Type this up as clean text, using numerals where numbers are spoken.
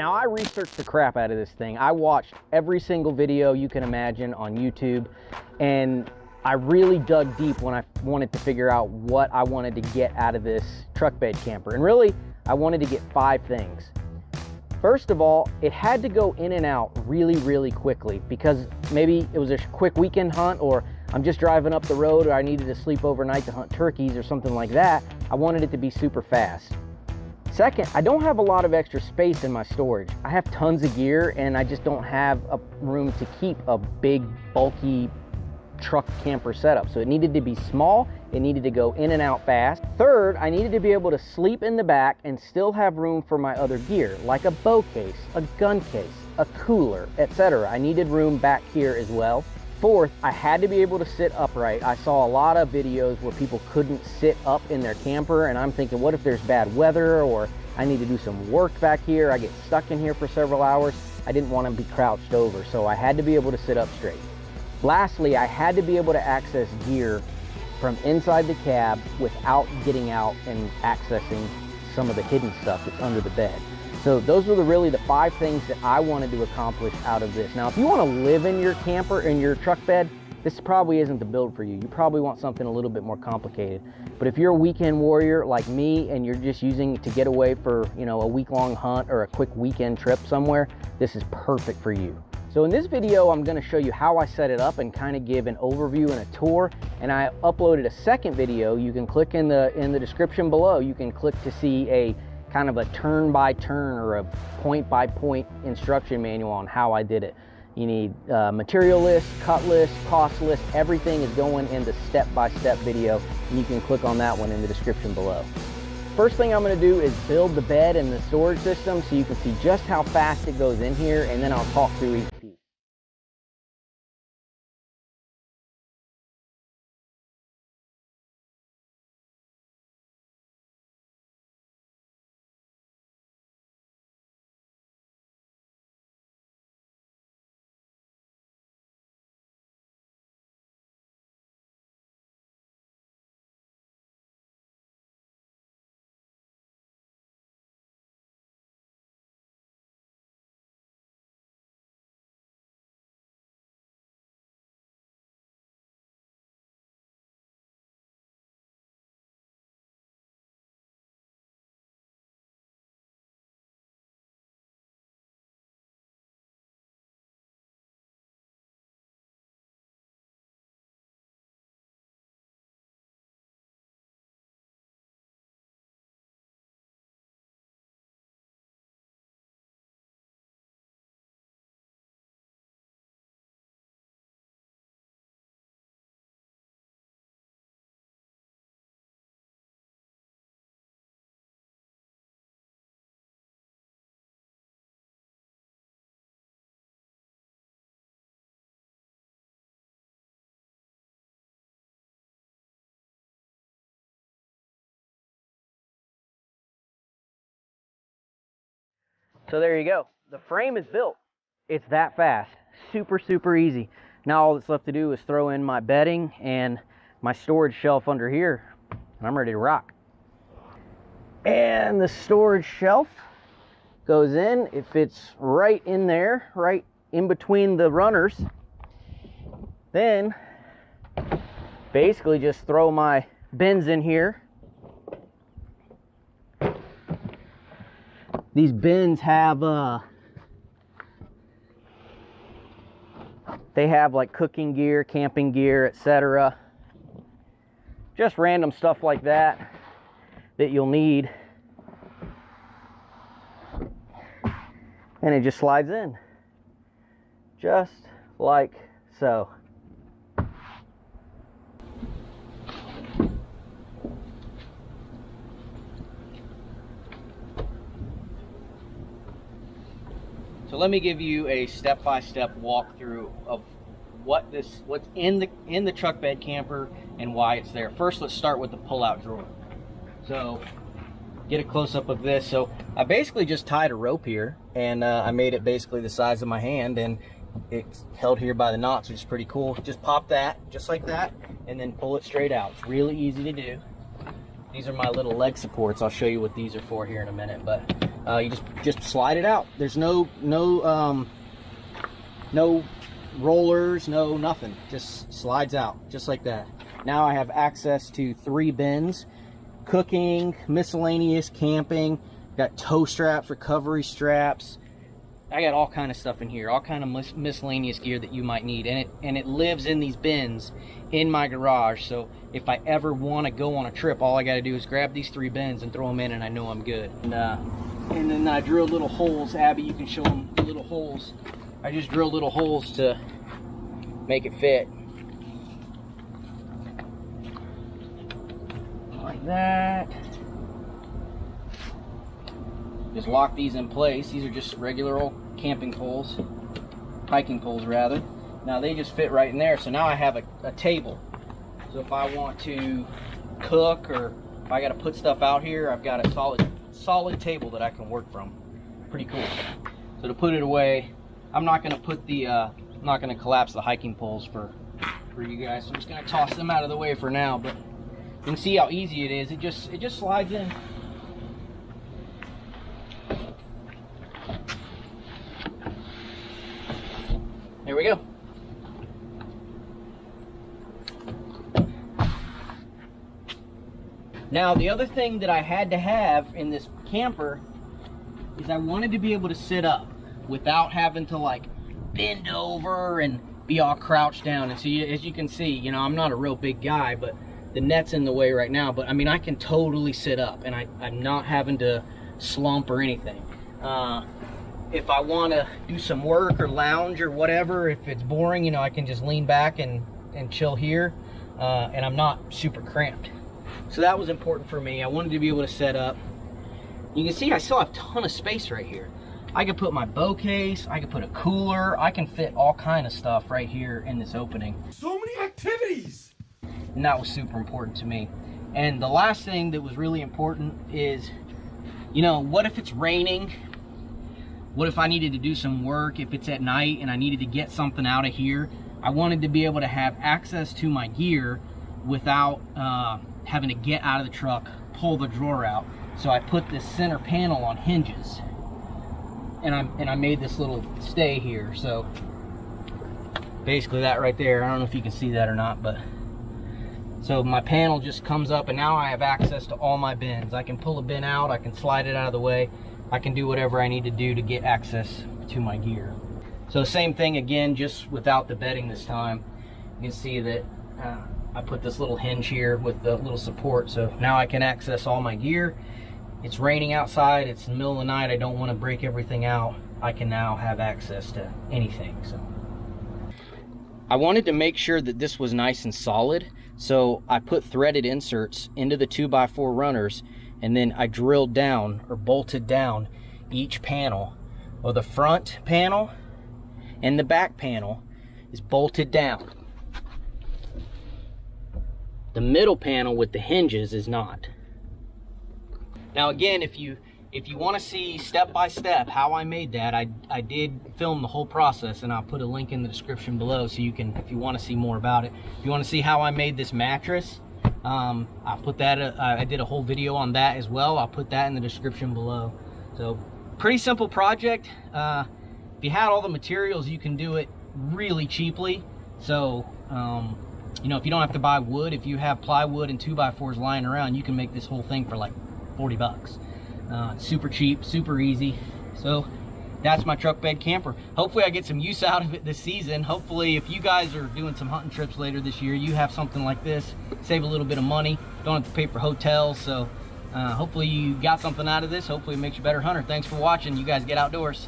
Now, I researched the crap out of this thing. I watched every single video you can imagine on YouTube, and I really dug deep when I wanted to figure out what I wanted to get out of this truck bed camper. And really, I wanted to get 5 things. First of all, it had to go in and out really, really quickly, because maybe it was a quick weekend hunt, or I'm just driving up the road, or I needed to sleep overnight to hunt turkeys or something like that. I wanted it to be super fast. Second, I don't have a lot of extra space in my storage. I have tons of gear, and I just don't have a room to keep a big, bulky truck camper setup. So it needed to be small, it needed to go in and out fast. Third, I needed to be able to sleep in the back and still have room for my other gear, like a bow case, a gun case, a cooler, etc. I needed room back here as well. Fourth, I had to be able to sit upright. I saw a lot of videos where people couldn't sit up in their camper, and I'm thinking, what if there's bad weather, or I need to do some work back here, I get stuck in here for several hours. I didn't want to be crouched over, so I had to be able to sit up straight. Lastly, I had to be able to access gear from inside the cab without getting out and accessing some of the hidden stuff that's under the bed. So those were really the 5 things that I wanted to accomplish out of this. Now, if you want to live in your camper, in your truck bed, this probably isn't the build for you. You probably want something a little bit more complicated. But if you're a weekend warrior like me, and you're just using it to get away for, you know, a week-long hunt or a quick weekend trip somewhere, this is perfect for you. So in this video, I'm going to show you how I set it up and kind of give an overview and a tour. And I uploaded a second video. You can click in the description below. You can click to see a kind of a turn-by-turn or a point-by-point instruction manual on how I did it. You need material list, cut list, cost list. Everything is going in the step-by-step video, and you can click on that one in the description below. First thing I'm going to do is build the bed and the storage system so you can see just how fast it goes in here, and then I'll talk through each piece. So there you go. The frame is built. It's that fast. Super, super easy. Now all that's left to do is throw in my bedding and my storage shelf under here, and I'm ready to rock. And the storage shelf goes in. It fits right in there, right in between the runners. Then basically just throw my bins in here. These bins have they have like cooking gear, camping gear, etc. Just random stuff like that you'll need. And it just slides in. Just like so. So let me give you a step-by-step walkthrough of what's in the truck bed camper and why it's there. First, let's start with the pull-out drawer. So get a close-up of this. So I basically just tied a rope here, and I made it basically the size of my hand, and it's held here by the knots, which is pretty cool. Just pop that just like that, and then pull it straight out. It's really easy to do. These are my little leg supports. I'll show you what these are for here in a minute, but You just slide it out. There's no rollers, no nothing. Just slides out just like that. Now I have access to 3 bins: cooking, miscellaneous, camping. Got tow straps, recovery straps. I got all kind of stuff in here, all kind of miscellaneous gear that you might need, and it lives in these bins in my garage. So if I ever want to go on a trip, all I got to do is grab these 3 bins and throw them in, and I know I'm good. And then I drill little holes. Abby, you can show them the little holes. I just drill little holes to make it fit, like that. Just lock these in place. These are just regular old camping poles, hiking poles rather. Now they just fit right in there. So now I have a table. So if I want to cook, or if I got to put stuff out here, I've got a solid table that I can work from. Pretty cool. So to put it away, I'm not going to put the I'm not going to collapse the hiking poles for you guys. So I'm just going to toss them out of the way for now. But you can see how easy it is. It just slides in. Here we go. Now the other thing that I had to have in this camper is I wanted to be able to sit up without having to like bend over and be all crouched down. And so as you can see, you know, I'm not a real big guy, but the net's in the way right now. But I mean, I can totally sit up, and I'm not having to slump or anything. If I want to do some work or lounge or whatever, if it's boring, you know, I can just lean back and chill here, and I'm not super cramped. So that was important for me. I wanted to be able to set up. You can see I still have a ton of space right here. I could put my bow case, I could put a cooler, I can fit all kind of stuff right here in this opening. So many activities! And that was super important to me. And the last thing that was really important is, you know, what if it's raining? What if I needed to do some work, if it's at night and I needed to get something out of here? I wanted to be able to have access to my gear without having to get out of the truck, pull the drawer out. So I put this center panel on hinges, and I made this little stay here. So basically that right there, I don't know if you can see that or not, but so my panel just comes up, and now I have access to all my bins. I can pull a bin out, I can slide it out of the way, I can do whatever I need to do to get access to my gear. So same thing again, just without the bedding this time. You can see that I put this little hinge here with the little support, so now I can access all my gear. It's raining outside, it's the middle of the night, I don't want to break everything out. I can now have access to anything. So I wanted to make sure that this was nice and solid, so I put threaded inserts into the 2x4 runners, and then I drilled down or bolted down each panel. Well, the front panel and the back panel is bolted down. The middle panel with the hinges is not. Now again, if you want to see step by step how I made that, I did film the whole process, and I'll put a link in the description below so you can, if you want to see more about it. If you want to see how I made this mattress, I'll put that, I did a whole video on that as well. I'll put that in the description below. So pretty simple project. If you had all the materials, you can do it really cheaply. So you know, if you don't have to buy wood, if you have plywood and 2x4s lying around, you can make this whole thing for like 40 bucks. Super cheap, super easy. So that's my truck bed camper. Hopefully I get some use out of it this season. Hopefully if you guys are doing some hunting trips later this year, you have something like this, save a little bit of money, don't have to pay for hotels. So hopefully you got something out of this. Hopefully it makes you a better hunter. Thanks for watching. You guys get outdoors.